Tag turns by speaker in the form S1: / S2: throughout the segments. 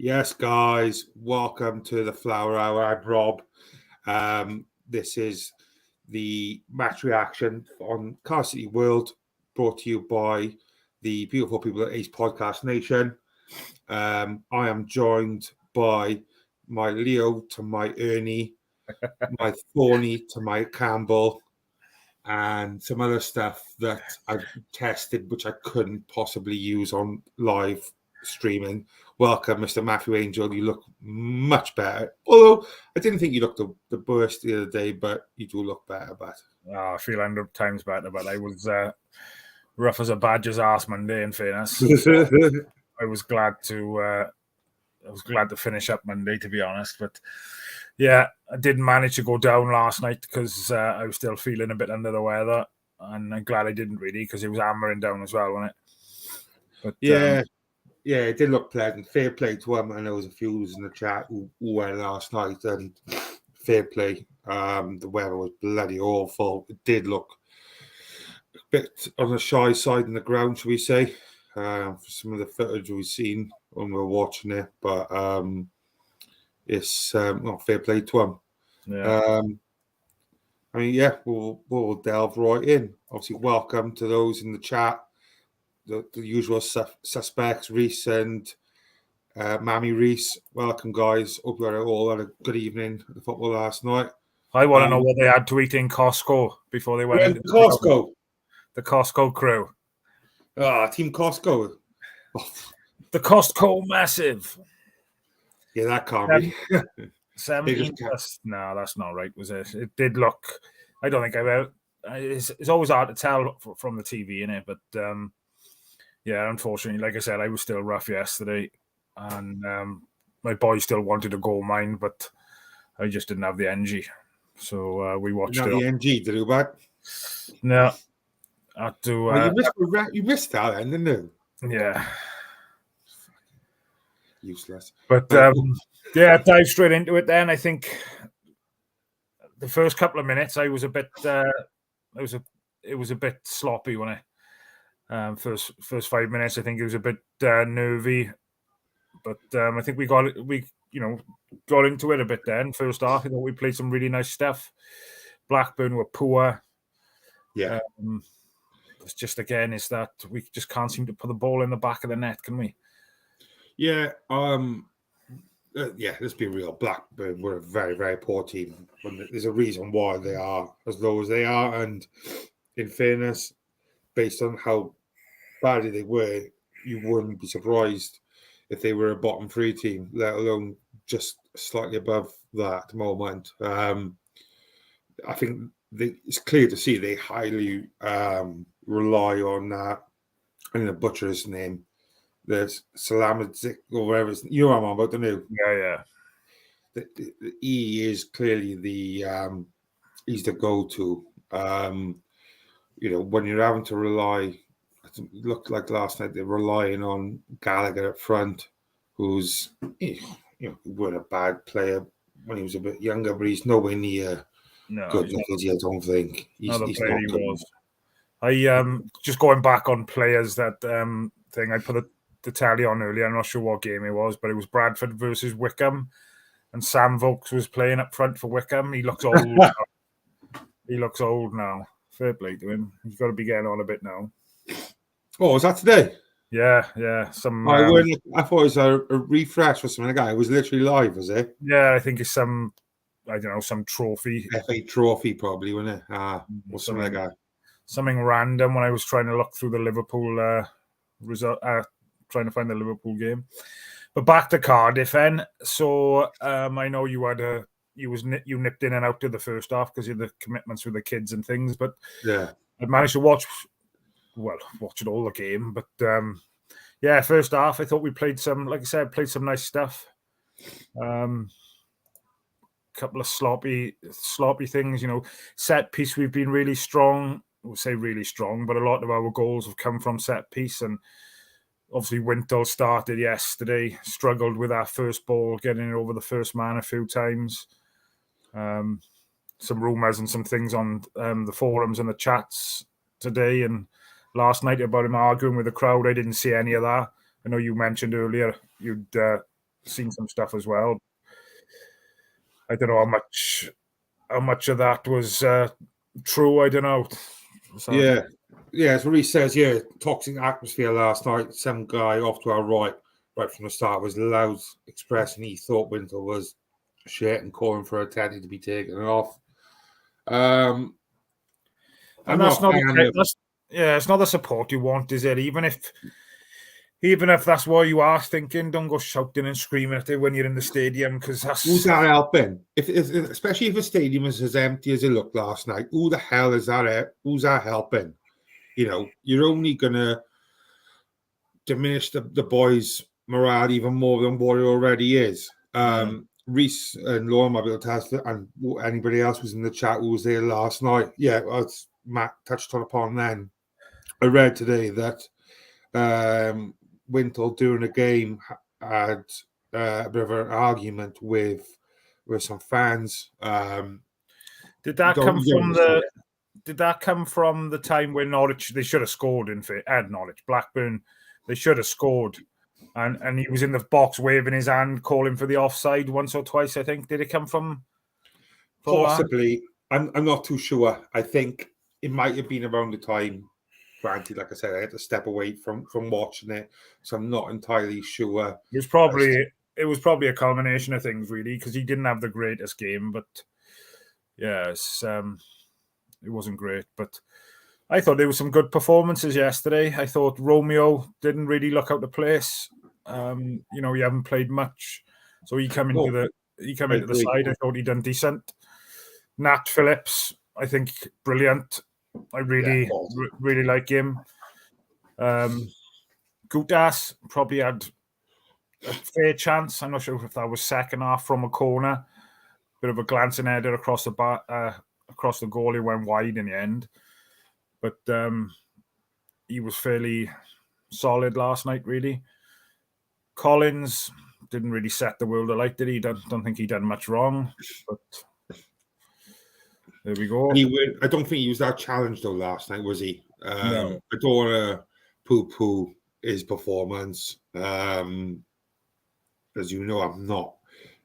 S1: Yes, guys, welcome to the Flower Hour. I'm Rob. This is the match reaction on Car City World, brought to you by the beautiful people at Ace Podcast Nation. I am joined by my Leo to my Ernie, my Thorny to my Campbell, and some other stuff that I've tested, which I couldn't possibly use on live streaming. Welcome, Mr. Matthew Angel. You look much better. Although I didn't think you looked the worst the other day, but you do look better. But
S2: I feel 100 times better. But I was rough as a badger's ass Monday. In fairness, I was glad to finish up Monday, to be honest. But yeah, I didn't manage to go down last night because I was still feeling a bit under the weather, and I'm glad I didn't really because it was hammering down as well, wasn't it? But
S1: yeah, it did look pleasant. Fair play to him. I know there was a few in the chat who went last night, and fair play. The weather was bloody awful. It did look a bit on the shy side in the ground, shall we say, for some of the footage we've seen when we were watching it. But it's not fair play to him.
S2: Yeah.
S1: I mean, yeah, we'll delve right in. Obviously, welcome to those in the chat. The usual suspects, Reese and Mammy Reese. Welcome, guys. Hope you all had a good evening at the football last night.
S2: I want to know what they had to eat in Costco before they went into
S1: Costco.
S2: The Costco crew.
S1: Team Costco.
S2: The Costco massive.
S1: Yeah, that can't be.
S2: 17 plus. No, that's not right, was it? It did look. I don't think I've ever. It's always hard to tell from the TV, innit? But yeah, unfortunately, like I said, I was still rough yesterday, and my boy still wanted to go mine, but I just didn't have the energy. So we watched it.
S1: The NG to do that?
S2: No, I had to.
S1: Well, you missed that, then, didn't you?
S2: Yeah.
S1: Useless.
S2: But yeah, dive straight into it. Then I think the first couple of minutes, I was a bit. It was a bit sloppy when I. First 5 minutes, I think it was a bit nervy, but I think we got into it a bit then. First half, I thought we played some really nice stuff. Blackburn were poor.
S1: Yeah.
S2: It's just again, is that we just can't seem to put the ball in the back of the net, can we?
S1: Yeah. Let's be real. Blackburn were a very, very poor team. There's a reason why they are as low as they are, and in fairness, based on how badly they were, you wouldn't be surprised if they were a bottom three team, let alone just slightly above that at the moment. I think it's clear to see they highly rely on I think the butcher's name, the Salamadzik or whatever. You know what I'm about, don't you?
S2: Yeah.
S1: The E is clearly he's the go-to. When you're having to rely. It looked like last night they're relying on Gallagher up front, who's weren't a bad player when he was a bit younger, but he's nowhere near good levels. I don't think he's not good.
S2: I just going back on players, that thing I put the tally on earlier. I'm not sure what game it was, but it was Bradford versus Wickham, and Sam Vokes was playing up front for Wickham. He looks old. He looks old now. Fair play to him. He's got to be getting on a bit now.
S1: Oh, was that today?
S2: Yeah.
S1: I thought it was a refresh for something. The guy was literally live, was it?
S2: Yeah, I think it's some trophy.
S1: FA trophy, probably, wasn't it? Or something like that.
S2: Something random when I was trying to look through the Liverpool result, trying to find the Liverpool game. But back to Cardiff, then. So I know you nipped in and out of the first half because of the commitments with the kids and things. But
S1: yeah,
S2: I managed to watch it all the game. But yeah, first half I thought we played some, like I said, nice stuff. Couple of sloppy things, set piece. We've been really strong. We'll say really strong, but a lot of our goals have come from set piece, and obviously Wintle started yesterday, struggled with our first ball, getting it over the first man a few times. Some rumours and some things on the forums and the chats today and last night about him arguing with the crowd. I didn't see any of that. I know you mentioned earlier you'd seen some stuff as well. I don't know how much of that was true. I don't know. So,
S1: yeah. So he says, toxic atmosphere last night. Some guy off to our right from the start, was loud, expressing he thought Wintle was shit and calling for Atenti to be taken off.
S2: And it's not the support you want, is it? Even if that's what you are thinking, don't go shouting and screaming at it when you're in the stadium, because that's...
S1: Who's that helping? Especially if the stadium is as empty as it looked last night, who the hell is that? Who's that helping? You're only going to diminish the boys' morale even more than what it already is. Reese and Lauren might be able to test it, and anybody else was in the chat who was there last night. Yeah, as Matt touched upon then. I read today that Wintle during a game had a bit of an argument with some fans.
S2: Did that come from the time when Norwich, they should have scored Norwich, Blackburn, they should have scored, and he was in the box waving his hand, calling for the offside once or twice, I think. Did it come from
S1: possibly that? I'm not too sure. I think it might have been around the time. Granted, like I said, I had to step away from watching it, so I'm not entirely sure.
S2: It was probably a combination of things, really, because he didn't have the greatest game, but yes, it wasn't great. But I thought there were some good performances yesterday. I thought Romeo didn't really look out of place. He haven't played much, so he came into the side. I thought he done decent. Nat Phillips, I think, brilliant. I really like him. Gutas probably had a fair chance. I'm not sure if that was second half from a corner. Bit of a glancing header across the goal. He went wide in the end. But he was fairly solid last night, really. Collins didn't really set the world alight, did he? Don't think he done much wrong. But there we go.
S1: I don't think he was that challenged though last night, was he?
S2: No.
S1: I don't want to poo-poo his performance. As you know, I'm not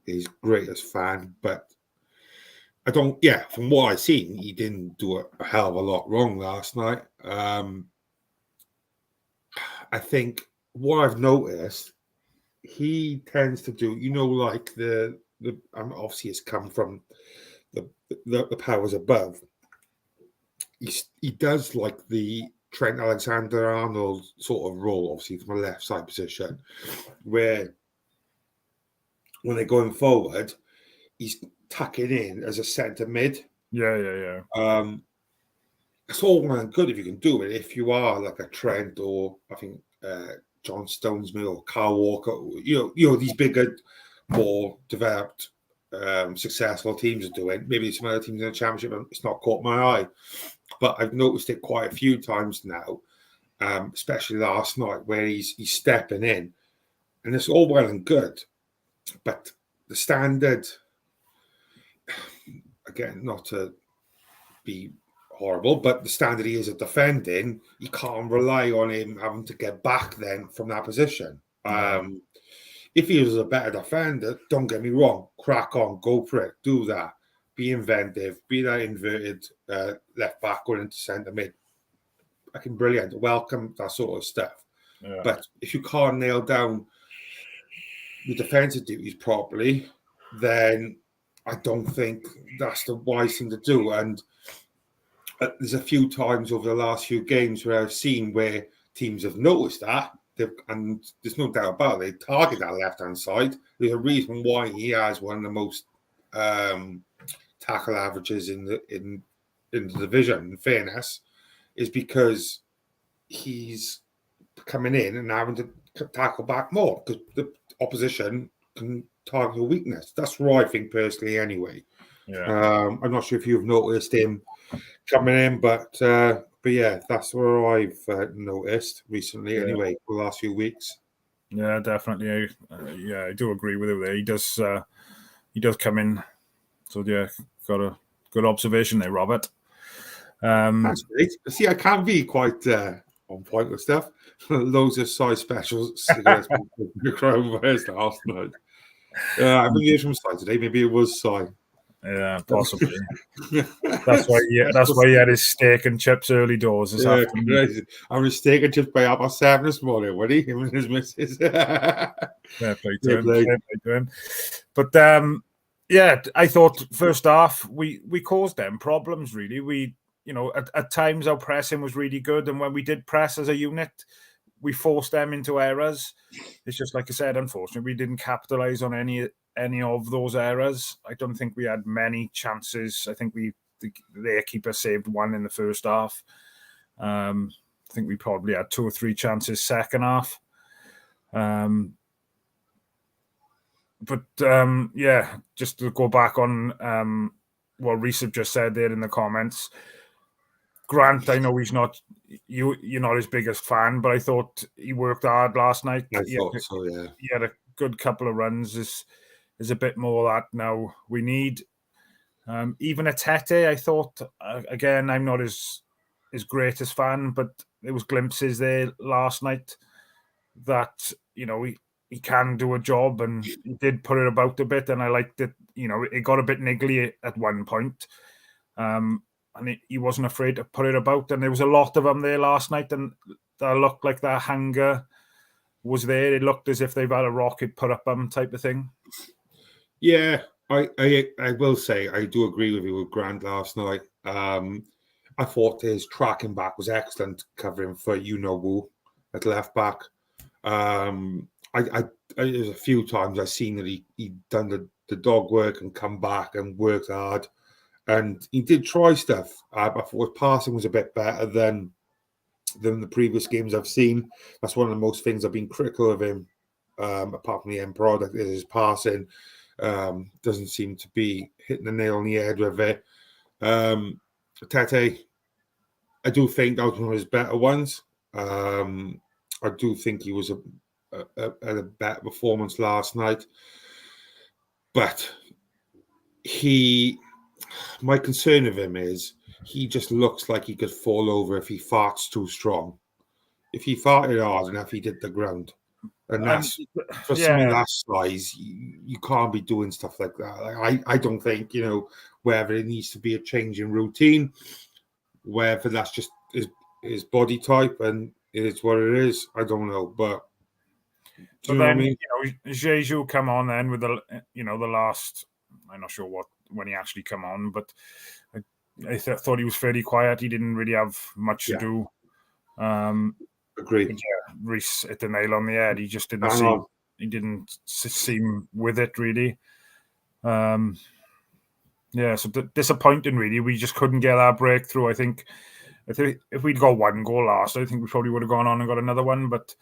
S1: his greatest fan, but I don't. Yeah, from what I've seen, he didn't do a hell of a lot wrong last night. I think what I've noticed, he tends to do, like the obviously it's come from the powers above. He does like the Trent Alexander-Arnold sort of role, obviously from a left side position, where when they're going forward, he's tucking in as a centre mid.
S2: Yeah.
S1: It's all well and good if you can do it. If you are like a Trent or I think John Stonesmill or Carl Walker, these bigger, more developed, successful teams are doing. Maybe some other teams in the Championship, it's not caught my eye, but I've noticed it quite a few times now, especially last night where he's stepping in, and it's all well and good, but the standard, again, not to be horrible, but the standard he is at defending, you can't rely on him having to get back then from that position. If he was a better defender, don't get me wrong, crack on, go for it, do that, be inventive, be that inverted left back going into centre mid. Fucking brilliant, welcome that sort of stuff.
S2: Yeah.
S1: But if you can't nail down the defensive duties properly, then I don't think that's the wise thing to do. And there's a few times over the last few games where I've seen where teams have noticed that, and there's no doubt about it, they target that left-hand side. There's a reason why he has one of the most tackle averages in the division, in fairness, is because he's coming in and having to tackle back more because the opposition can target your weakness. That's what I think personally anyway.
S2: Yeah.
S1: I'm not sure if you've noticed him coming in, but yeah, that's what I've noticed recently anyway, for the last few weeks.
S2: Yeah, definitely. I do agree with you there. He does come in. So yeah, got a good observation there, Robert.
S1: That's great. See, I can be quite on point with stuff. Loads of size specials cigarettes last night. I think it's from Saturday. Maybe it was Si.
S2: Yeah, possibly. That's why he had his steak and chips early doors this afternoon.
S1: Crazy. I was steak and chips by 7:30 this morning, would he? Him and his missus.
S2: Fair play to him. But I thought first half we caused them problems. Really, we at times our pressing was really good, and when we did press as a unit, we forced them into errors. It's just like I said, unfortunately, we didn't capitalize on any of those errors. I don't think we had many chances. I think their keeper saved one in the first half. I think we probably had 2 or 3 chances second half. Just to go back on what Reece have just said there in the comments. Grant, I know he's not you're not his biggest fan, but I thought he worked hard last night.
S1: I thought so, yeah.
S2: He had a good couple of runs. Is a bit more that now we need. Even Tete, I thought, again, I'm not his greatest fan, but there was glimpses there last night that, he can do a job, and he did put it about a bit, and I liked it. It got a bit niggly at one point. And he wasn't afraid to put it about, and there was a lot of them there last night, and that looked like that hunger was there. It looked as if they've had a rocket put up them type of thing.
S1: Yeah, I will say I do agree with you with Grant last night. I thought his tracking back was excellent, covering for who at left back. There's a few times I've seen that he done the dog work and come back and worked hard, and he did try stuff. I thought his passing was a bit better than the previous games I've seen. That's one of the most things I've been critical of him. Apart from the end product, is his passing. Doesn't seem to be hitting the nail on the head with it. Tete, I do think that was one of his better ones. I do think he was a better performance last night, but my concern of him is he just looks like he could fall over if he farts too strong. If he farted hard enough, he did the ground. And that's for something that size, you can't be doing stuff like that. I don't think, whether it needs to be a change in routine, whether that's just his body type and it is what it is. I don't know, but
S2: know what I mean? Jeju come on then with the last. I'm not sure when he actually come on, but I thought he was fairly quiet. He didn't really have much to do.
S1: Agreed.
S2: Yeah, Reece hit the nail on the head. He just didn't seem. He didn't seem with it really. So disappointing really. We just couldn't get our breakthrough. I think if we'd got one goal last, I think we probably would have gone on and got another one. But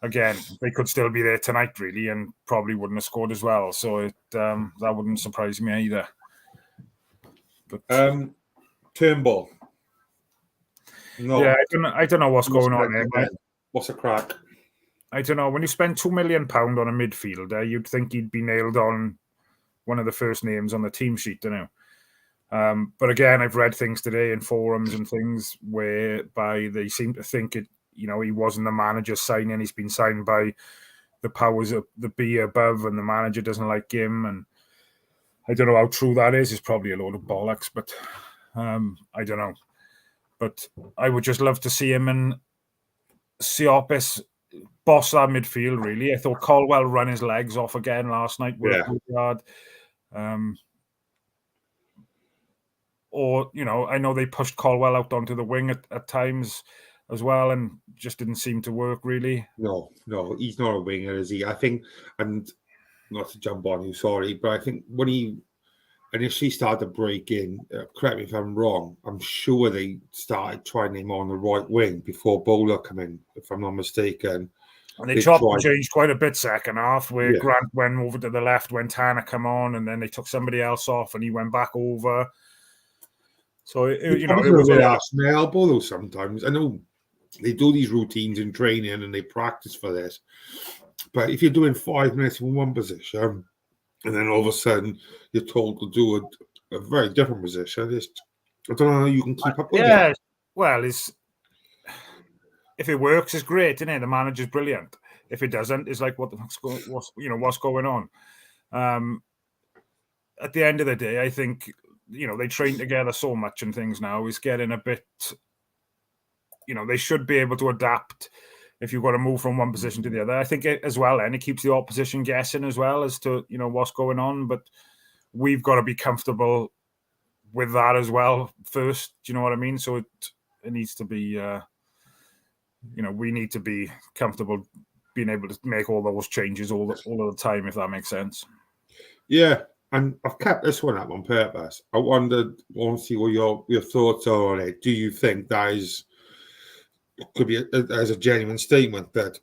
S2: again, they could still be there tonight really, and probably wouldn't have scored as well. So that wouldn't surprise me either. But
S1: Turnbull. No.
S2: Yeah, I don't know what's going on there.
S1: What's a crack?
S2: I don't know. When you spend £2 million on a midfielder, you'd think he'd be nailed on one of the first names on the team sheet, But again, I've read things today in forums and things whereby they seem to think he wasn't the manager's signing. He's been signed by the powers of the be above, and the manager doesn't like him. And I don't know how true that is. It's probably a load of bollocks, but I don't know. But I would just love to see him and Siopis boss that midfield, really. I thought Colwell ran his legs off again last night. Worked hard. I know they pushed Colwell out onto the wing at times as well, and just didn't seem to work, really.
S1: No, he's not a winger, is he? I think, and not to jump on you, sorry, but I think when he initially started to break in, correct me if I'm wrong, I'm sure they started trying him on the right wing before Boyle come in, if I'm not mistaken.
S2: And they chopped and changed quite a bit second half, where Grant went over to the left when Tanner come on, and then they took somebody else off and he went back over. So, it was
S1: a arse and elbow, though, sometimes. I know they do these routines in training and they practice for this. But if you're doing 5 minutes in one position, and then all of a sudden you're told to do a very different position, I don't know how you can keep up with that.
S2: Well, if it works, it's great, isn't it? The manager's brilliant. If it doesn't, it's like, what the fuck's what's going on? At the end of the day, I think, they train together so much and things now. It's getting a bit, they should be able to adapt if you've got to move from one position to the other. I think as well, and it keeps the opposition guessing as well as to, what's going on. But we've got to be comfortable with that as well first. Do you know what I mean? So it needs to be, we need to be comfortable being able to make all those changes all of the time, if that makes sense.
S1: Yeah, and I've kept this one up on purpose. I want to see what your thoughts are on it. Do you think that could be as a genuine statement that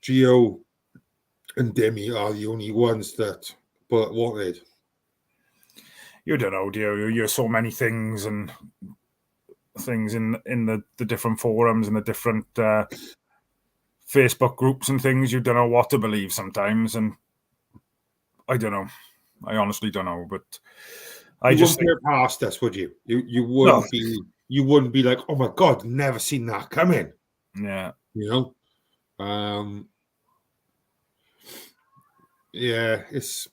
S1: Gio and Demi are the only ones that Bullet wanted?
S2: You don't know, do you? You're so many things and things in the different forums and the different Facebook groups and things. You don't know what to believe sometimes, and I don't know. I honestly don't know, but
S1: you wouldn't be past us, would you? You wouldn't be. You wouldn't be like, oh my God, never seen that coming.
S2: Yeah,
S1: yeah, it's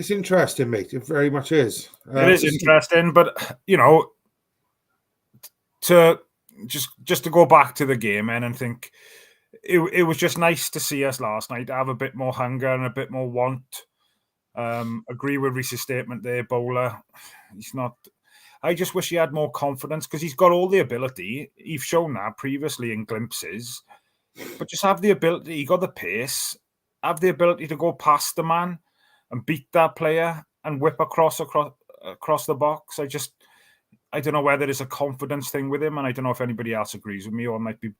S1: interesting, mate. It very much is.
S2: It is interesting, but to just to go back to the game and think it was just nice to see us last night have a bit more hunger and a bit more want. Agree with Reese's statement there, Bowler. He's not. I just wish he had more confidence because he's got all the ability. He's shown that previously in glimpses, but just have the ability. He got the pace, have the ability to go past the man and beat that player and whip across the box. I don't know whether it's a confidence thing with him, and I don't know if anybody else agrees with me or I might be,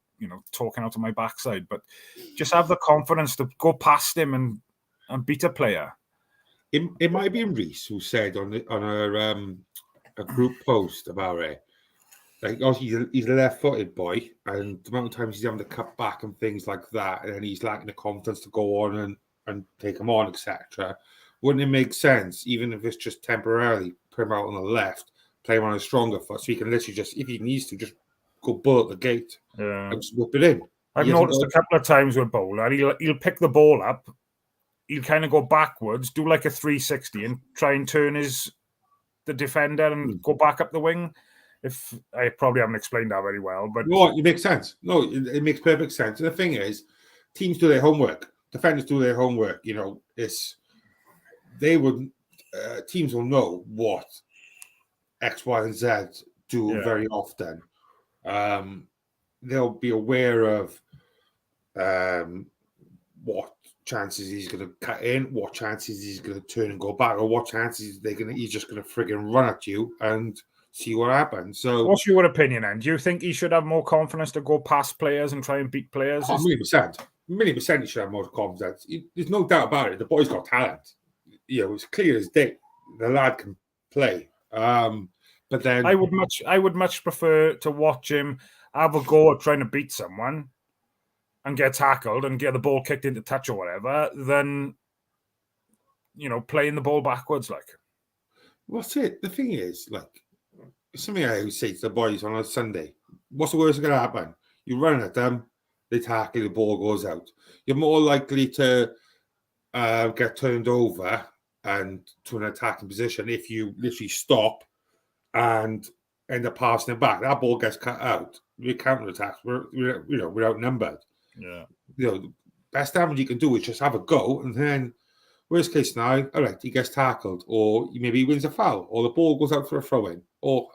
S2: talking out of my backside, but just have the confidence to go past him and beat a player.
S1: It might have been Reese who said on a group post about it, like, oh, he's a left-footed boy, and the amount of times he's having to cut back and things like that, and then he's lacking the confidence to go on and take him on, etc. Wouldn't it make sense, even if it's just temporarily, put him out on the left, play him on a stronger foot, so he can literally just, if he needs to, just go bull at the gate and just whip it in.
S2: I've noticed a couple of times with Bowler, he'll pick the ball up, he'll kind of go backwards, do like a 360 and try and turn the defender and go back up the wing. If I probably haven't explained that very well, but
S1: no, it makes sense. No, it makes perfect sense. And the thing is, teams do their homework. Defenders do their homework. Teams will know what X, Y, and Z do very often. They'll be aware of what chances he's going to cut in, what chances he's going to turn and go back, or what chances he's just going to frigging run at you and see what happens. So,
S2: what's your opinion, then? Do you think he should have more confidence to go past players and try and beat players?
S1: 100%. 1,000,000% he should have more confidence. There's no doubt about it. The boy's got talent. It's clear as day. The lad can play. But then
S2: I would much prefer to watch him have a go at trying to beat someone and get tackled and get the ball kicked into touch or whatever than playing the ball backwards. Like,
S1: what's it? The thing is, like, something I always say to the boys on a Sunday: what's the worst that's going to happen? You run at them, they tackle, the ball goes out. You're more likely to get turned over and to an attacking position if you literally stop and end up passing it back. That ball gets cut out. We counter attacks. We're outnumbered.
S2: Yeah.
S1: The best damage you can do is just have a go, and then worst case scenario, all right, he gets tackled, or maybe he wins a foul, or the ball goes out for a throw-in, or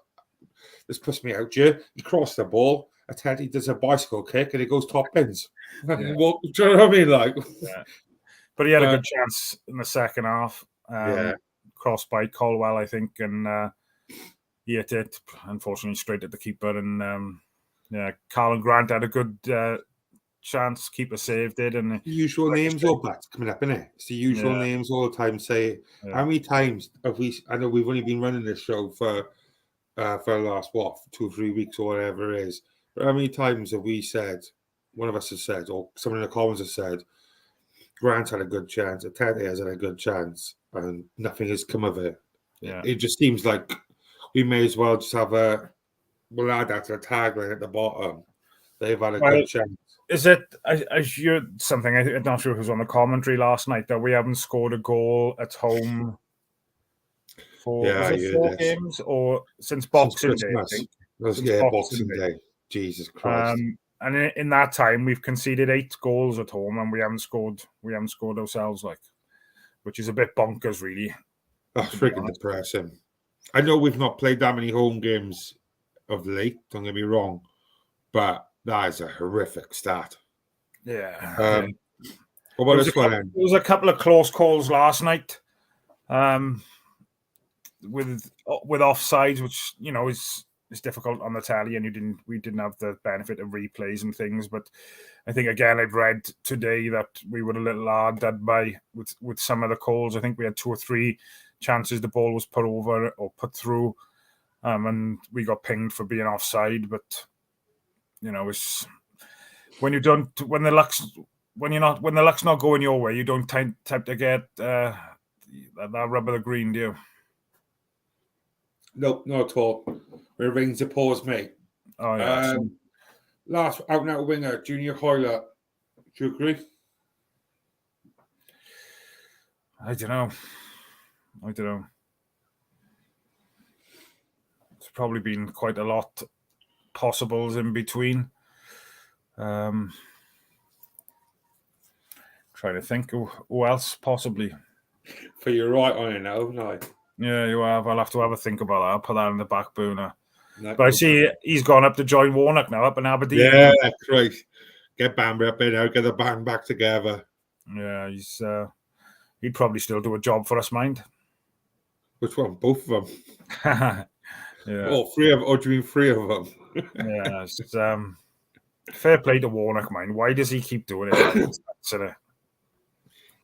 S1: this puts me out here. He crossed the ball. I tell you, he does a bicycle kick and it goes top bins. Yeah. Do you know what I mean? Like,
S2: yeah. But he had a good chance in the second half. Crossed by Colwell, I think, and he hit it, unfortunately, straight at the keeper. And Carl and Grant had a good chance. Keeper saved it. And
S1: the usual names all back coming up, innit? It's the usual names all the time. Say, how many times have we? I know we've only been running this show for the last 2 or 3 weeks or whatever it is. But how many times have we said? One of us has said, or someone in the comments has said, Grant had a good chance, Teddy has had a good chance, and nothing has come of it.
S2: Yeah,
S1: it just seems like we may as well just have we'll add that to the tagline at the bottom. They've had a good chance.
S2: Is it? I heard something. I'm not sure if it was on the commentary last night that we haven't scored a goal at home for
S1: Yeah,
S2: was
S1: I
S2: it
S1: heard
S2: 4 games or since
S1: since
S2: Boxing Day? I
S1: Christmas.
S2: think
S1: Was
S2: since
S1: yeah,
S2: Boxing
S1: Boxing
S2: Day.
S1: Day. Jesus Christ.
S2: And in that time, we've conceded 8 goals at home, and we haven't scored. We haven't scored ourselves, which is a bit bonkers, really.
S1: That's
S2: To be
S1: freaking
S2: honest.
S1: depressing. I know we've not played that many home games of late. Don't get me wrong, but that is a horrific start.
S2: Yeah.
S1: What about this one?
S2: There was a couple of close calls last night, with offsides, which is difficult on the tally, and we didn't have the benefit of replays and things. But I think again, I've read today that we were a little hard done by with some of the calls. I think we had 2 or 3 chances the ball was put over or put through, and we got pinged for being offside. But it's when the luck's not going your way, you don't tend to get that rub of the green, do you?
S1: Nope, not at all. We're arranging to pause, mate.
S2: Oh yeah.
S1: Last out and out winger, Junior Hoyler. Do you agree?
S2: I don't know. There's probably been quite a lot possibles in between. Trying to think who else possibly.
S1: For you're right on it now, no.
S2: Yeah, you have. I'll have to have a think about that. I'll put that in the back burner.
S1: No,
S2: but I see he's gone up to join Warnock now up in Aberdeen.
S1: Yeah, Christ. Get Bambi up in now, get the band back together.
S2: Yeah, he'd probably still do a job for us, mind.
S1: Which one? Both of them?
S2: Yeah.
S1: Oh, 3 of them. Or do you mean 3 of them?
S2: Yeah, it's fair play to Warnock, mind. Why does he keep doing it?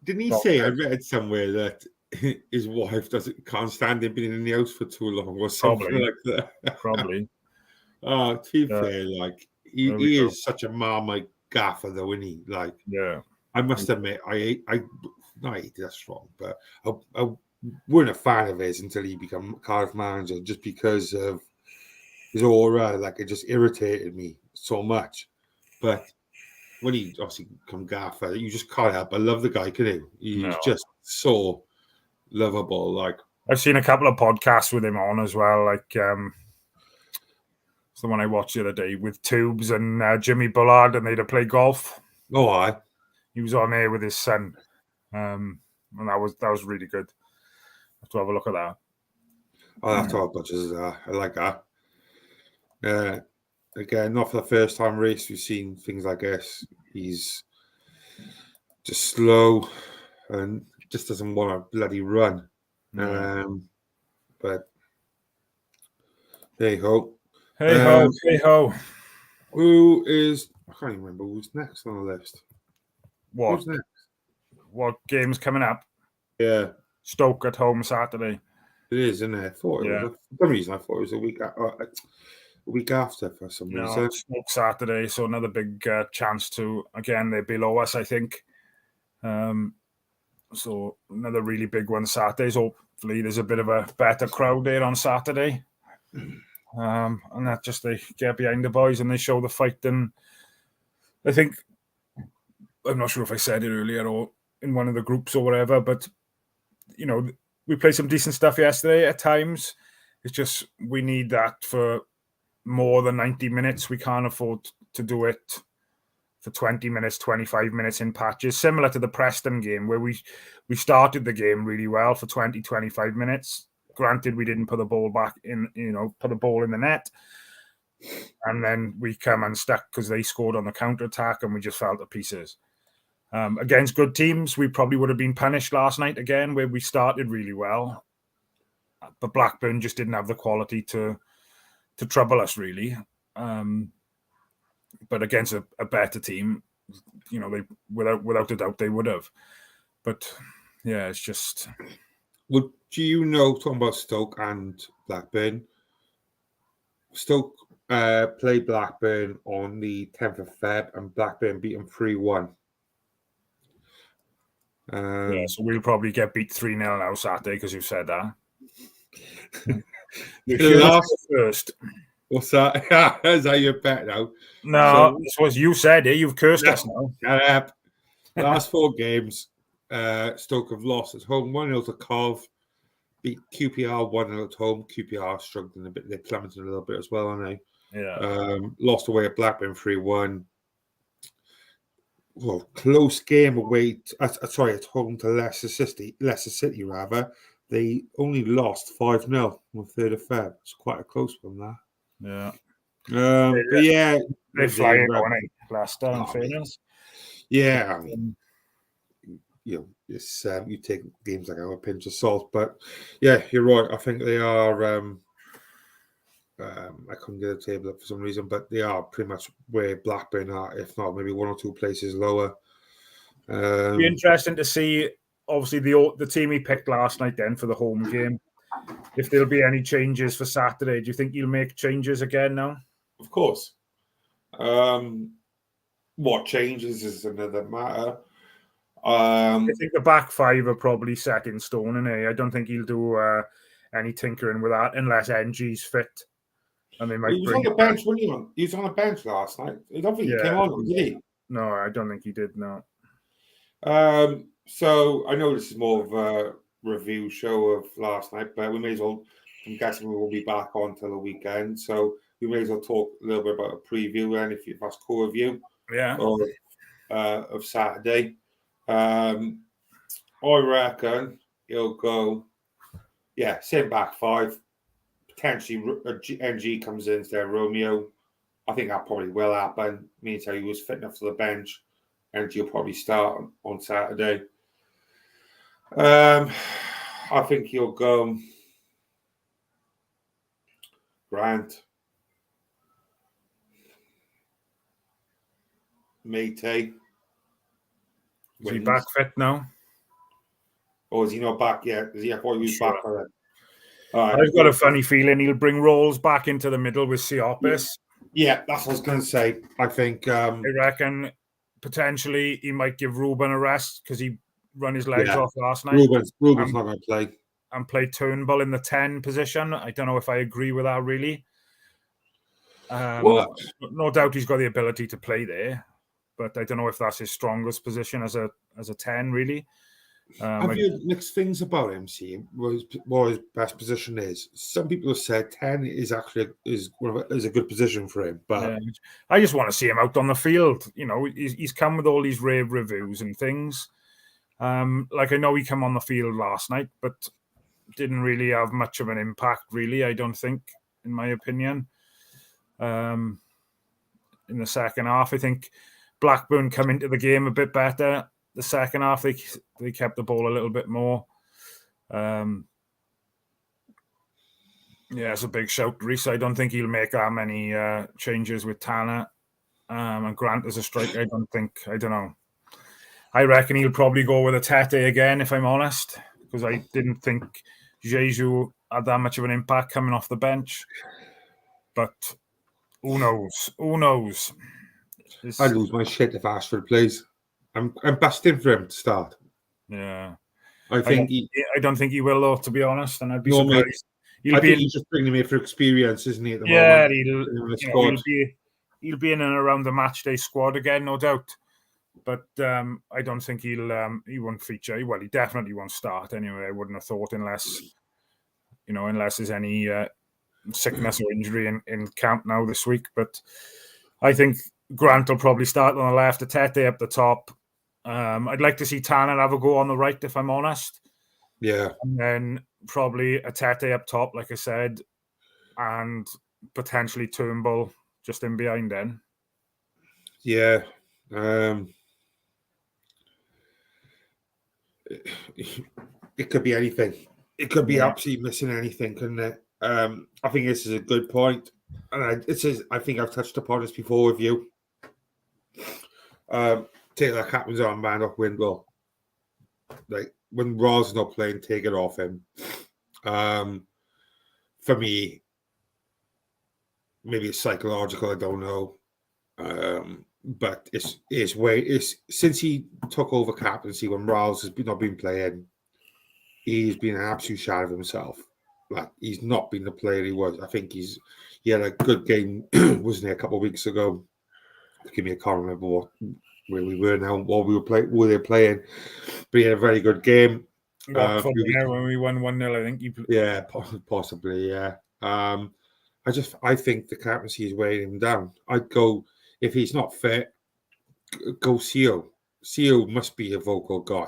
S1: Didn't he say, I read somewhere that his wife can't stand him being in the house for too long or something like that?
S2: Probably.
S1: To be fair, he is such a Marmite gaffer, though, isn't he? I must admit, I hate that's wrong, but I weren't a fan of his until he became Cardiff manager, just because of his aura. It just irritated me so much. But when he obviously become gaffer, you just can't help but love the guy, can you? He's just so lovable.
S2: I've seen a couple of podcasts with him on as well. It's the one I watched the other day with Tubes and Jimmy Bullard, and they'd play golf.
S1: Oh, aye.
S2: He was on there with his son, and that was really good. I have to have a look at that.
S1: I'll have to have bunches of that. I like that. Again, not for the first time race, we've seen things like this. He's just slow and just doesn't want to bloody run. But hey ho.
S2: Hey ho.
S1: Who is? I can't even remember who's next on the list.
S2: What?
S1: Who's next?
S2: What game's coming up?
S1: Yeah,
S2: Stoke at home Saturday.
S1: it is, isn't it? For some reason, I thought it was a week after for some reason.
S2: Stoke Saturday, so another big chance to, again, they're below us, I think. So another really big one Saturday. So hopefully there's a bit of a better crowd there on Saturday. And that just they get behind the boys and they show the fight. And I think, I'm not sure if I said it earlier or in one of the groups or whatever, but we played some decent stuff yesterday at times. It's just we need that for more than 90 minutes. We can't afford to do it for 20 minutes, 25 minutes in patches, similar to the Preston game where we started the game really well for 20, 25 minutes. Granted, we didn't put the ball back in, put the ball in the net. And then we come unstuck because they scored on the counter-attack and we just fell to pieces. Against good teams, we probably would have been punished last night again, where we started really well. But Blackburn just didn't have the quality to trouble us, really. But against a better team, they without a doubt they would have. But yeah, it's just.
S1: Well, do you know, talking about Stoke and Blackburn, Stoke played Blackburn on the 10th of Feb and Blackburn beat them 3-1.
S2: So we'll probably get beat 3-0 now Saturday because you said that.
S1: The last
S2: first.
S1: What's that? Is that your bet now?
S2: No,
S1: So,
S2: this was you said it. You've cursed us now.
S1: shut up. Last 4 games, Stoke have lost at home 1-0 to Cov, beat QPR 1-0 at home. QPR struggling a bit. They're plummeting a little bit as well, aren't they?
S2: Yeah.
S1: Lost away at Blackburn 3-1. Well, close game away. At home to Leicester City, rather. They only lost 5-0 on 3rd of Feb. It's quite a close one, that.
S2: Yeah.
S1: But yeah,
S2: They're flying
S1: they,
S2: on it, Leicester, in fairness.
S1: Yeah, I mean, it's you take games like that with a pinch of salt, but yeah, you're right. I think they are. I couldn't get a table up for some reason, but they are pretty much where Blackburn are, if not maybe 1 or 2 places lower.
S2: Be interesting to see. Obviously, the team he picked last night then for the home game. If there'll be any changes for Saturday, do you think you'll make changes again now?
S1: Of course. What changes is another matter.
S2: I think the back 5 are probably set in stone, and I don't think he'll do any tinkering with that unless NG's fit. And they might.
S1: He was on the bench, wasn't he? He was on the bench last night. I don't think he came on, did he?
S2: No, I don't think he did. No.
S1: So I know this is more of a review show of last night, but we may as well. I'm guessing we will be back on till the weekend, so we may as well talk a little bit about a preview then, if that's cool with you.
S2: Yeah.
S1: Of Saturday. I reckon he'll go. Yeah, same back 5. Potentially, NG comes in instead of Romeo. I think that probably will happen. Means how he was fit enough to the bench. NG will probably start on Saturday. I think he'll go Grant, Mate.
S2: Is he back fit now?
S1: Or is he not back yet? Is he? I thought he was back already.
S2: I've got a funny feeling he'll bring Rolls back into the middle with Siopis.
S1: Yeah, that's what I was going to say. I think.
S2: I reckon potentially he might give Ruben a rest because he run his legs off last night.
S1: Ruben's not going to play.
S2: And play Turnbull in the 10 position. I don't know if I agree with that really. No doubt he's got the ability to play there, but I don't know if that's his strongest position as a 10 really.
S1: Have you heard mixed things about him? See what his best position is. Some people have said 10 is actually a good position for him, but
S2: I just want to see him out on the field. You know, he's come with all these rave reviews and things. Like I know he came on the field last night, but didn't really have much of an impact. Really, I don't think, in my opinion. In the second half, I think Blackburn come into the game a bit better. The second half, they kept the ball a little bit more. Yeah, it's a big shout, Reece. I don't think he'll make that many changes with Tanner and Grant as a striker. I don't know. I reckon he'll probably go with a Tete again, if I'm honest, because I didn't think Jesus had that much of an impact coming off the bench. But who knows? Who knows?
S1: I'd lose my shit if Ashford plays. I'm busting for him to start.
S2: Yeah,
S1: I
S2: don't think he will, though. To be honest, and I'd be surprised.
S1: I think he's just bringing him in for experience, isn't he? At the moment,
S2: he'll be in and around the matchday squad again, no doubt. But I don't think he won't feature. Well, he definitely won't start anyway. I wouldn't have thought unless there's any sickness or injury in camp now this week. But I think Grant will probably start on the left, Atete up the top. I'd like to see Tanner have a go on the right, if I'm honest.
S1: Yeah.
S2: And then probably Atete up top, like I said, and potentially Turnbull just in behind then.
S1: Yeah. It could be anything. It could be absolutely missing anything, couldn't it? I think this is a good point. And I think I've touched upon this before with you. Take that captain's armband off Windwell. Like when Ross is not playing, take it off him. For me, maybe it's psychological, I don't know. But it's since he took over captaincy when Riles has not been playing, he's been an absolute shadow of himself. like he's not been the player he was. I think he had a good game, wasn't he, a couple of weeks ago? Give me, I can't remember where we were now, what we were they playing, but he had a very good game.
S2: Watford, when we won 1-0, I think.
S1: Yeah, possibly, yeah. I think the captaincy is weighing him down. I'd go, if he's not fit, go Seal. Seal must be a vocal guy.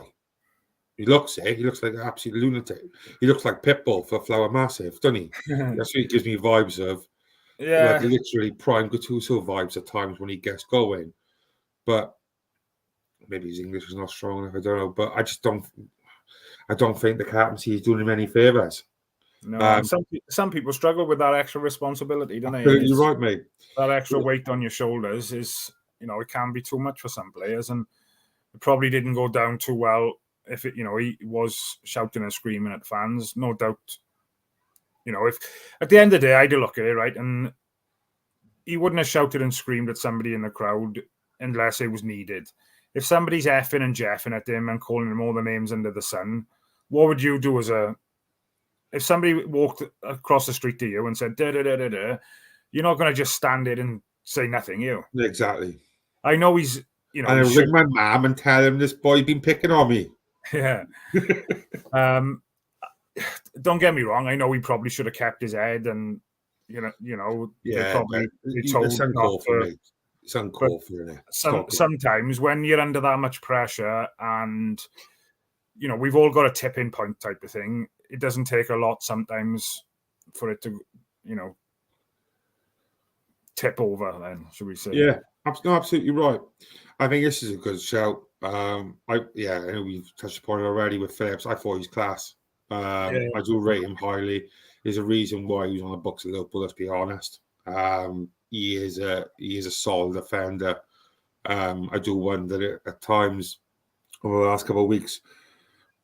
S1: He looks like an absolute lunatic. He looks like Pitbull for Flower Massive, doesn't he? That's what he gives me vibes of.
S2: Yeah.
S1: Like literally prime Gattuso vibes at times when he gets going. But maybe his English is not strong enough, I don't know. But I don't think the captaincy is doing him any favours.
S2: No, some people struggle with that extra responsibility, don't they?
S1: You're right, mate.
S2: That extra weight on your shoulders is, it can be too much for some players, and it probably didn't go down too well. If he was shouting and screaming at fans, no doubt. If at the end of the day, I'd look at it, right, and he wouldn't have shouted and screamed at somebody in the crowd unless it was needed. If somebody's effing and jeffing at him and calling him all the names under the sun, what would you do if somebody walked across the street to you and said, da, da, da, da, da, you're not going to just stand there and say nothing, you?
S1: Exactly.
S2: I know he's,
S1: I ring my mum and tell him this boy been picking on me.
S2: Yeah. Don't get me wrong. I know he probably should have kept his head, and
S1: yeah,
S2: they told not to.
S1: It's uncalled for, isn't it?
S2: Sometimes when you're under that much pressure, and we've all got a tipping point type of thing. It doesn't take a lot sometimes for it to, tip over. Then, should we say?
S1: Yeah, absolutely right. I think this is a good shout. I know we've touched upon it already with Phillips. I thought he's class. I do rate him highly. There's a reason why he was on the books of Liverpool. Let's be honest. He is a solid defender. I do wonder at times over the last couple of weeks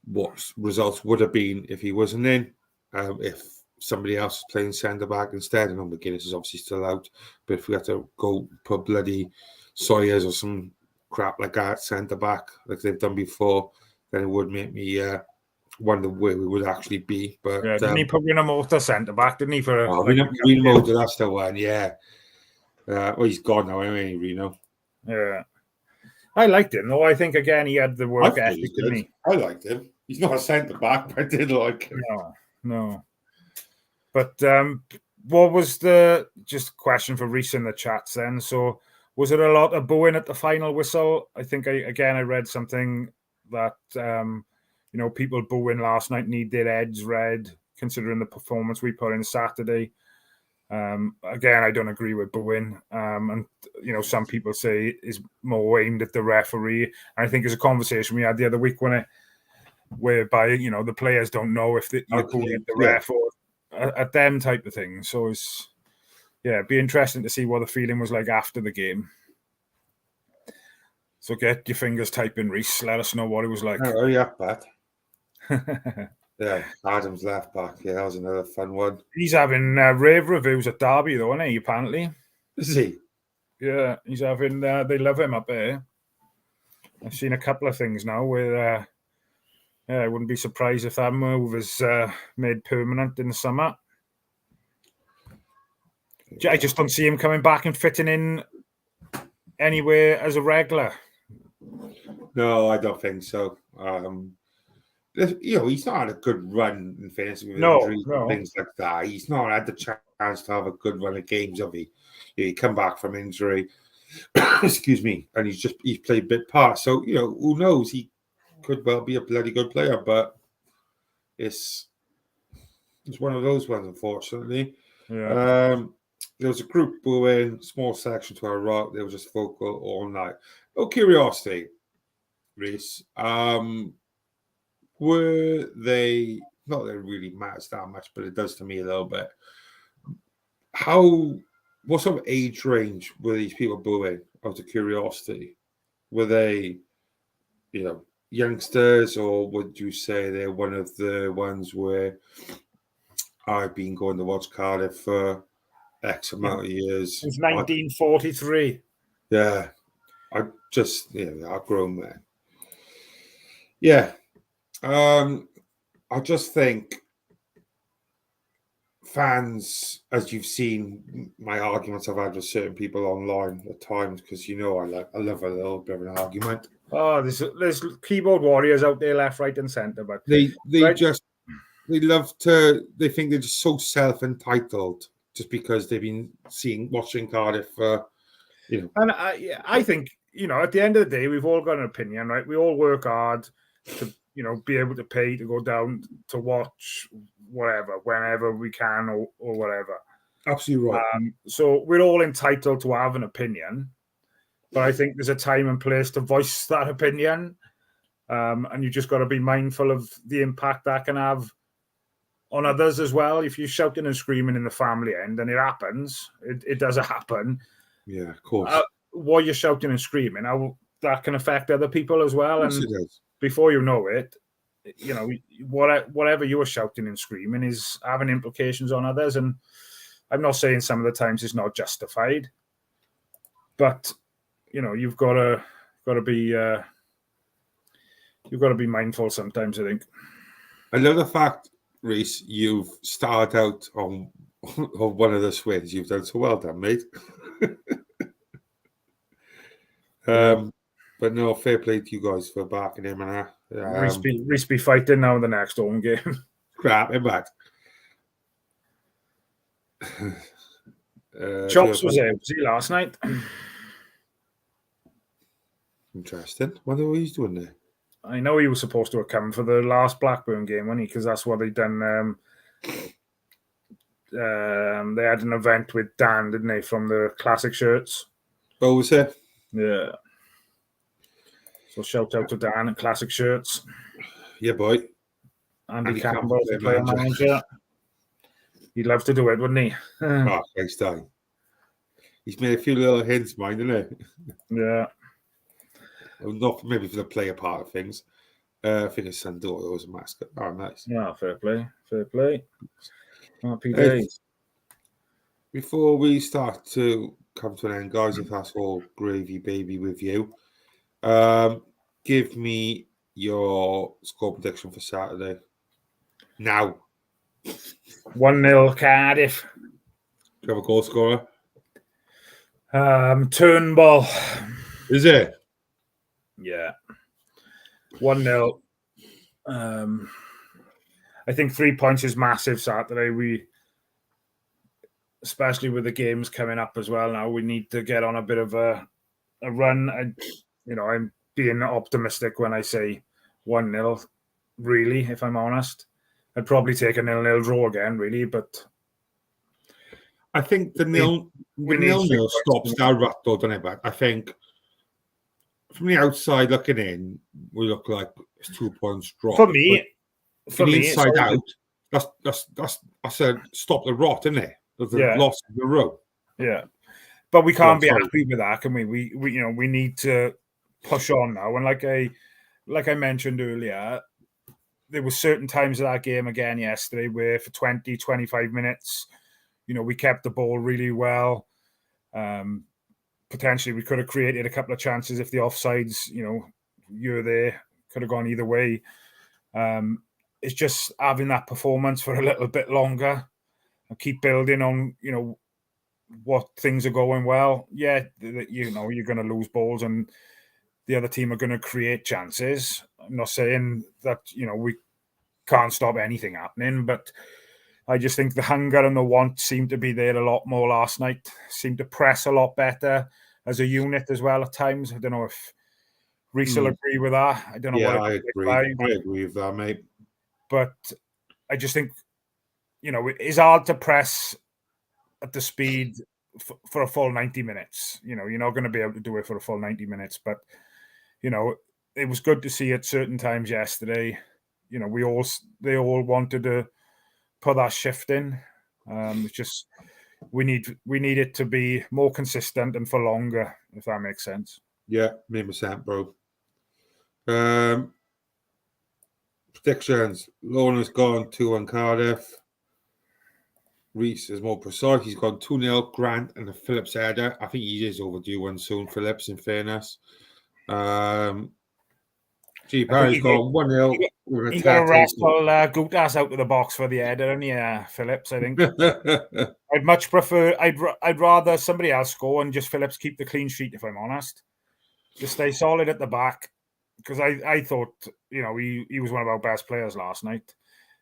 S1: what results would have been if he wasn't in. If somebody else was playing centre back instead. I know McGuinness is obviously still out, but if we had to go put bloody Sawyers or some crap like that centre back like they've done before, then it would make me wonder where we would actually be. But
S2: didn't he put Rinamoto centre back? Didn't he for?
S1: Rinamoto, that's the one. Yeah. Well, he's gone now, anyway, Reno.
S2: Yeah. I liked him, though. I think, again, he had the work ethic, didn't he?
S1: I liked him. He's not a centre-back, but I did like him.
S2: No. But what was just question for Reese in the chats then? So was it a lot of booing at the final whistle? I think, I read something that, people booing last night need their heads read, considering the performance we put in Saturday. Again, I don't agree with booing. And some people say is more aimed at the referee. And I think it's a conversation we had the other week whereby the players don't know if you're booing at the ref or at them type of thing. So it'd be interesting to see what the feeling was like after the game. So get your fingers typing, Reese. Let us know what it was like.
S1: Oh yeah, Pat. Yeah, Adam's left back. Yeah, that was another fun one.
S2: He's having rave reviews at Derby, though, isn't he? Apparently.
S1: Is he?
S2: Yeah, he's having. They love him up there. I've seen a couple of things now where. I wouldn't be surprised if that move is made permanent in the summer. Yeah. I just don't see him coming back and fitting in anywhere as a regular.
S1: No, I don't think so. He's not had a good run in fantasy with injuries and things like that. He's not had the chance to have a good run of games, have he? He come back from injury, excuse me, and he's played bit part. So who knows? He could well be a bloody good player, but it's one of those ones, unfortunately.
S2: Yeah.
S1: There was a group booing, small section to our right. They were just vocal all night. No curiosity, Reese. Were they, not that it really matters that much, but it does to me a little bit. What sort of age range were these people booing out of curiosity? Were they, youngsters, or would you say they're one of the ones where I've been going to watch Cardiff for X amount of years?
S2: Since 1943.
S1: Yeah. I've grown there. Yeah. I just think fans, as you've seen, my arguments I've had with certain people online at times, because I love a little bit of an argument.
S2: Oh, there's keyboard warriors out there, left, right, and centre, but
S1: they
S2: right?
S1: they think they're just so self-entitled just because they've been watching Cardiff for,
S2: And I think, at the end of the day, we've all got an opinion, right? We all work hard to, be able to pay to go down to watch whatever, whenever we can or whatever.
S1: Absolutely right.
S2: So we're all entitled to have an opinion, but I think there's a time and place to voice that opinion. And you just got to be mindful of the impact that can have on others as well. If you're shouting and screaming in the family end, and it happens, it does happen.
S1: Yeah, of course.
S2: While you're shouting and screaming, that can affect other people as well.
S1: Of course
S2: And
S1: it does.
S2: Before you know it, whatever you're shouting and screaming is having implications on others. And I'm not saying some of the times it's not justified, but you've got to be mindful sometimes, I think.
S1: I love the fact, Reese, you've started out on one of the swings. You've done so well done, mate. But no, fair play to you guys for backing him and that.
S2: Reese be fighting now in the next home game.
S1: Crap him back.
S2: Chops was he last night?
S1: Interesting. What are he doing there?
S2: I know he was supposed to have come for the last Blackburn game, wasn't he? Because that's what they done. They had an event with Dan, didn't they, from the classic shirts?
S1: Oh, was it?
S2: Yeah. So shout out to Dan and classic shirts.
S1: Yeah, boy.
S2: Andy Campbell, the player manager. He'd love to do it, wouldn't he?
S1: Oh, thanks, Dan. He's made a few little hints, mind, isn't he?
S2: Yeah.
S1: Well, not maybe for the player part of things. I think his son Doyle was a mascot. Oh, nice.
S2: Yeah, fair play. Fair play. Happy days.
S1: Before we start to come to an end, guys, if that's all gravy baby with you, give me your score prediction for Saturday. Now.
S2: 1-0 Cardiff.
S1: Do you have a goal scorer?
S2: Turnbull.
S1: Is it?
S2: Yeah. 1-0. I think 3 points is massive Saturday. Especially with the games coming up as well now, we need to get on a bit of a run. I'm being optimistic when I say 1-0, really, if I'm honest. I'd probably take a 0-0 draw again, really, but
S1: I think the 0-0 stops that rut, though, doesn't it? But I think from the outside looking in, we look like it's 2 points drop.
S2: For me,
S1: inside out, that's a stop the rot, isn't it? The loss of the row.
S2: Yeah, but we can't be happy with that, can we? We need to push on now. And like I mentioned earlier, there were certain times of that game again yesterday where for 20, 25 minutes, we kept the ball really well. Potentially, we could have created a couple of chances if the offsides, you're there, could have gone either way. It's just having that performance for a little bit longer and keep building on, what things are going well. Yeah, you're going to lose balls and the other team are going to create chances. I'm not saying that, we can't stop anything happening, but I just think the hunger and the want seemed to be there a lot more last night. Seemed to press a lot better as a unit as well at times. I don't know if Reese will agree with that. I don't know.
S1: Yeah, I agree. I agree with that, mate.
S2: But I just think, it's hard to press at the speed for a full 90 minutes. You're not going to be able to do it for a full 90 minutes. But, it was good to see at certain times yesterday. They all wanted to put that shift in. It's just we need it to be more consistent and for longer, if that makes sense.
S1: Yeah, 100%, bro. Predictions. Lorna's gone 2-1 Cardiff. Reese is more precise. He's gone 2-0 Grant and a Phillips header. I think he is overdue one soon, Phillips, in fairness. Gee, Barry's gone 1-0 with a
S2: He got to
S1: tattoo.
S2: wrestle Gutas out of the box for the header, and Phillips, I think. I'd much prefer. I'd rather somebody else score and just Phillips keep the clean sheet. If I'm honest, just stay solid at the back, because I thought he was one of our best players last night.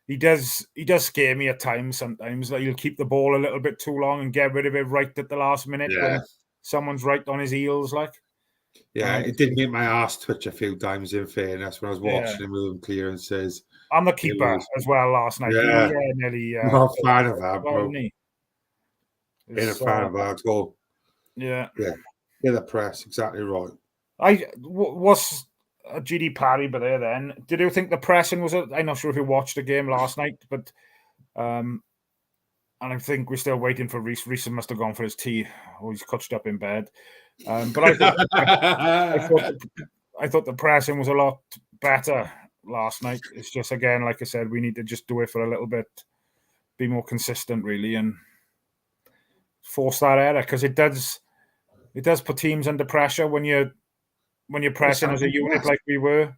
S2: He does scare me at times. Sometimes like, he'll keep the ball a little bit too long and get rid of it right at the last minute when someone's right on his heels. Like,
S1: it did make my ass twitch a few times. In fairness, when I was watching him with clearances.
S2: And the keeper as well last night.
S1: Yeah,
S2: nearly.
S1: I'm not a fan of that, bro.
S2: Ain't
S1: a fan of that at all.
S2: Yeah.
S1: The press, exactly right.
S2: Was GD Parry, but there then. Did you think the pressing was? I'm not sure if you watched the game last night, but and I think we're still waiting for Reece. Reece must have gone for his tea, or he's clutched up in bed. But I thought the pressing was a lot better last night. It's just, again, like I said, we need to just do it for a little bit, be more consistent, really, and force that error, because it does put teams under pressure when you're pressing as a unit like we were.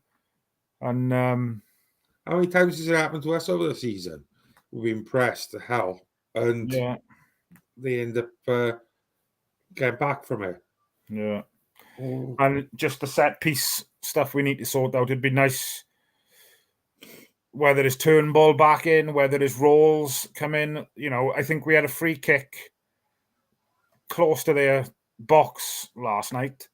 S2: And
S1: how many times has it happened to us over the season? We've been pressed to hell, and they end up getting back from it.
S2: Yeah. And just the set piece stuff we need to sort out. It'd be nice, whether it's Turnbull back in, whether it's Rolls come in. I think we had a free kick close to their box last night.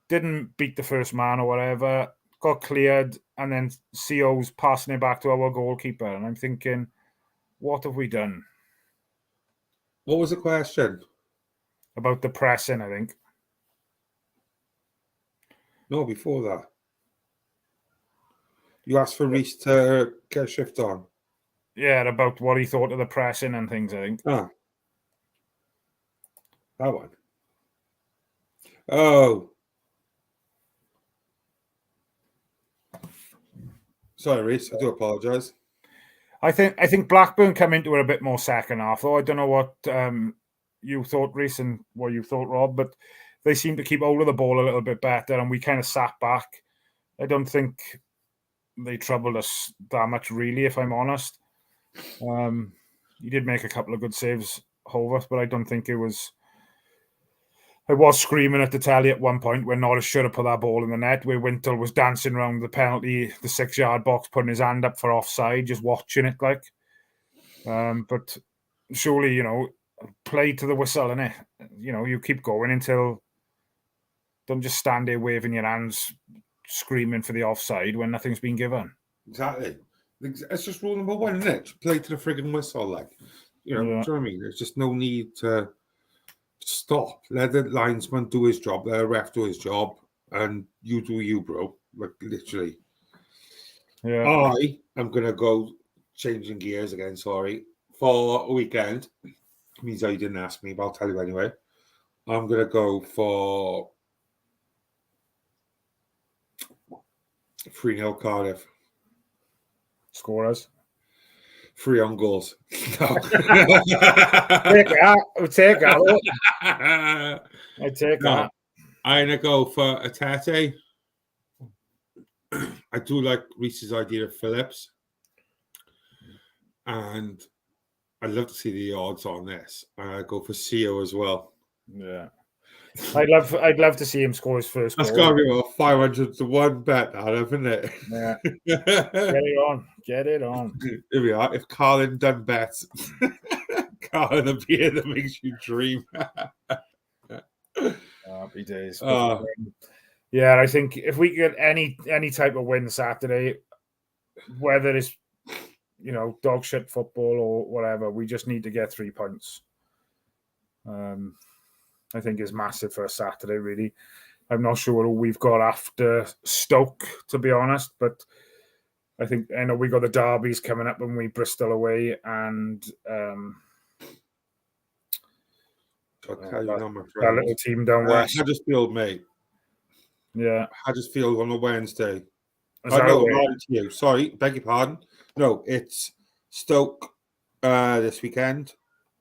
S2: Didn't beat the first man or whatever. Got cleared, and then CO's passing it back to our goalkeeper. And I'm thinking, what have we done?
S1: What was the question?
S2: About the pressing, I think.
S1: No, before that. You asked for Reece to get a shift on.
S2: Yeah, about what he thought of the pressing and things, I think.
S1: That one. Oh. Sorry, Reece. I do apologise.
S2: I think Blackburn come into it a bit more second half, though. I don't know what you thought, Reece, and what you thought, Rob, but they seem to keep hold of the ball a little bit better, and we kind of sat back. I don't think they troubled us that much, really, if I'm honest. He did make a couple of good saves, Hovarth, but I don't think it was... I was screaming at the telly at one point when Norris should have put that ball in the net, where Wintle was dancing around the penalty, the 6-yard box, putting his hand up for offside, just watching it, like. But surely, play to the whistle, innit? You keep going until... Don't just stand there waving your hands, screaming for the offside when nothing's been given.
S1: Exactly. It's just rule number one, isn't it? Play to the frigging whistle, like. Do you know what I mean? There's just no need to stop. Let the linesman do his job, let the ref do his job, and you do you, bro. Like, literally.
S2: Yeah.
S1: I am going to go changing gears again, sorry, for a weekend. It means you didn't ask me, but I'll tell you anyway. I'm going to go for 3-0 Cardiff.
S2: Scorers.
S1: 3 on goals. No.
S2: Take that. I'll take that. I take that.
S1: I'm going to go for a Tete. I do like Reece's idea of Phillips. And I'd love to see the odds on this. I go for CO as well.
S2: Yeah. I'd love to see him score his first goal.
S1: That's got to be about 500 to 1 bet, Adam, isn't it?
S2: Yeah. Get it on.
S1: Here we are. If Carlin done bets, Carlin, the beer that makes you dream.
S2: Happy days. Yeah, I think if we get any type of win Saturday, whether it's dog shit football or whatever, we just need to get 3 points. I think is massive for a Saturday, really. I'm not sure who we've got after Stoke, to be honest, but I know we got the derbies coming up when we Bristol away, and that little team down west.
S1: Huddersfield, mate.
S2: Yeah.
S1: Huddersfield on a Wednesday. Sorry, beg your pardon. No, it's Stoke this weekend.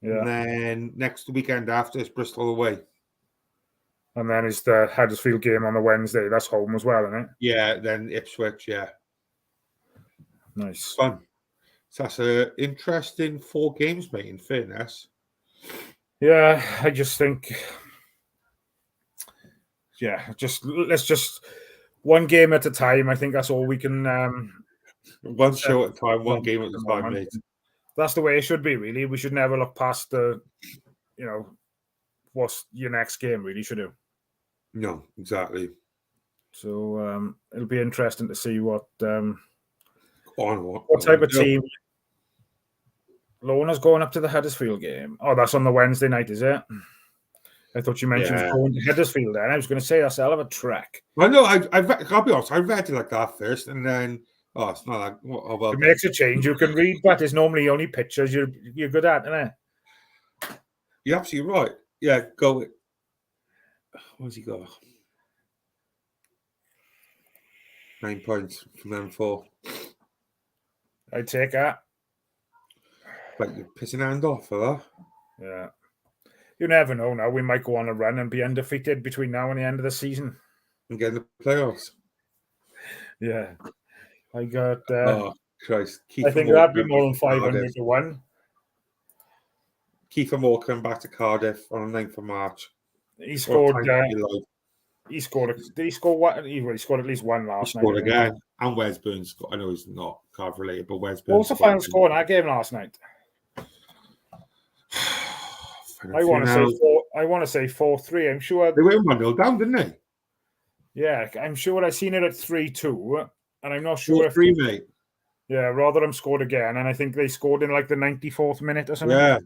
S1: Yeah. And then next weekend after is Bristol away.
S2: And then it's the Huddersfield game on the Wednesday. That's home as well, isn't it?
S1: Yeah, then Ipswich, yeah.
S2: Nice.
S1: Fun. So that's an interesting 4 games, mate, in fairness.
S2: Yeah, I just think, let's just one game at a time. I think that's all we can.
S1: One show at a time, one game at a time, mate.
S2: That's the way it should be, really. We should never look past what's your next game, really, should you?
S1: No, exactly.
S2: So it'll be interesting to see what
S1: what
S2: type of team. Lona's going up to the Huddersfield game. Oh, that's on the Wednesday night, is it? I thought you mentioned going to Huddersfield then. I was going to say that's a hell of a trek.
S1: Well, no, I'll be honest. I read it like that first, and then it's not like
S2: it makes a change. You can read, but it's normally only pictures you're good at, isn't it?
S1: You're absolutely right. Yeah, go. Where's he got? 9 points from them 4.
S2: I'd take that.
S1: Like you're pissing hand off for that.
S2: Yeah. You never know now. We might go on a run and be undefeated between now and the end of the season.
S1: And get in the playoffs.
S2: Yeah. I got...
S1: oh, Christ.
S2: I think that'd be more than 500 to 1.
S1: Kiefer Moore coming back to Cardiff on the 9th of March.
S2: He scored... He scored. Did he score one? He scored at least one last night.
S1: He scored again. And Wes Burns scored. I know he's not Cardiff related, but Wes Burns.
S2: What was the final score in that game last night? I want to say 4-3. I'm sure
S1: they went 1-0 down, didn't they?
S2: Yeah, I'm sure I seen it at 3-2, and I'm not sure
S1: 4-3, mate.
S2: Yeah, Rotherham scored again, and I think they scored in like the 94th minute or something.
S1: Yeah.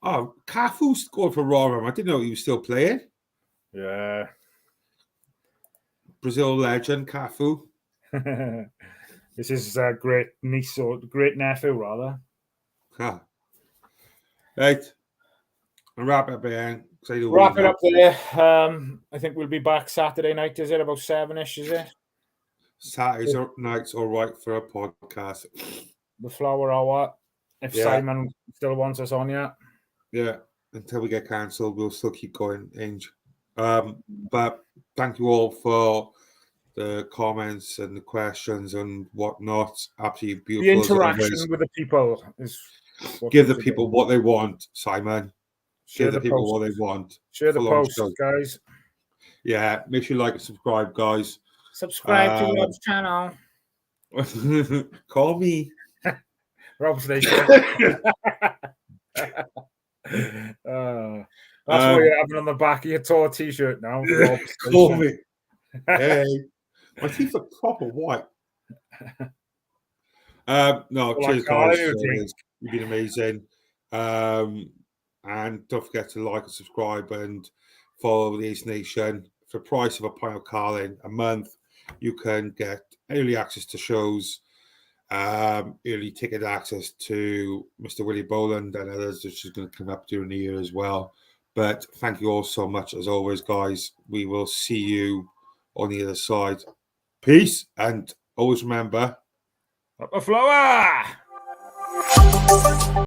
S1: Oh, Cafu scored for Rotherham. I didn't know he was still playing.
S2: Yeah.
S1: Brazil legend, Cafu.
S2: This is a great niece or great nephew, rather.
S1: Huh. Right. I'll wrap it up there.
S2: Wrap it up there. I think we'll be back Saturday night, is it? About 7-ish, is it?
S1: Saturdays or nights all right for a podcast.
S2: The Flower Hour. If Simon still wants us on, yeah.
S1: Yeah. Until we get cancelled, we'll still keep going, Ange. But thank you all for the comments and the questions and whatnot. Absolutely beautiful.
S2: The interaction with the people is
S1: give the people what they want, Simon.
S2: Share
S1: the people what they want.
S2: Share the posts, guys.
S1: Yeah, make sure you like and subscribe, guys.
S2: Subscribe to Rob's channel.
S1: Call me.
S2: Rob's Nation. That's what you're having on the back of your tour t-shirt now.
S1: Call me. Hey, my teeth are proper white. No, cheers, guys. You've been amazing. And don't forget to like and subscribe and follow the Ace Nation. For the price of a pint of Carling a month, you can get early access to shows, early ticket access to Mr. Willie Boland and others, which is going to come up during the year as well. But thank you all so much, as always, guys. We will see you on the other side. Peace, and always remember...
S2: Up a flower!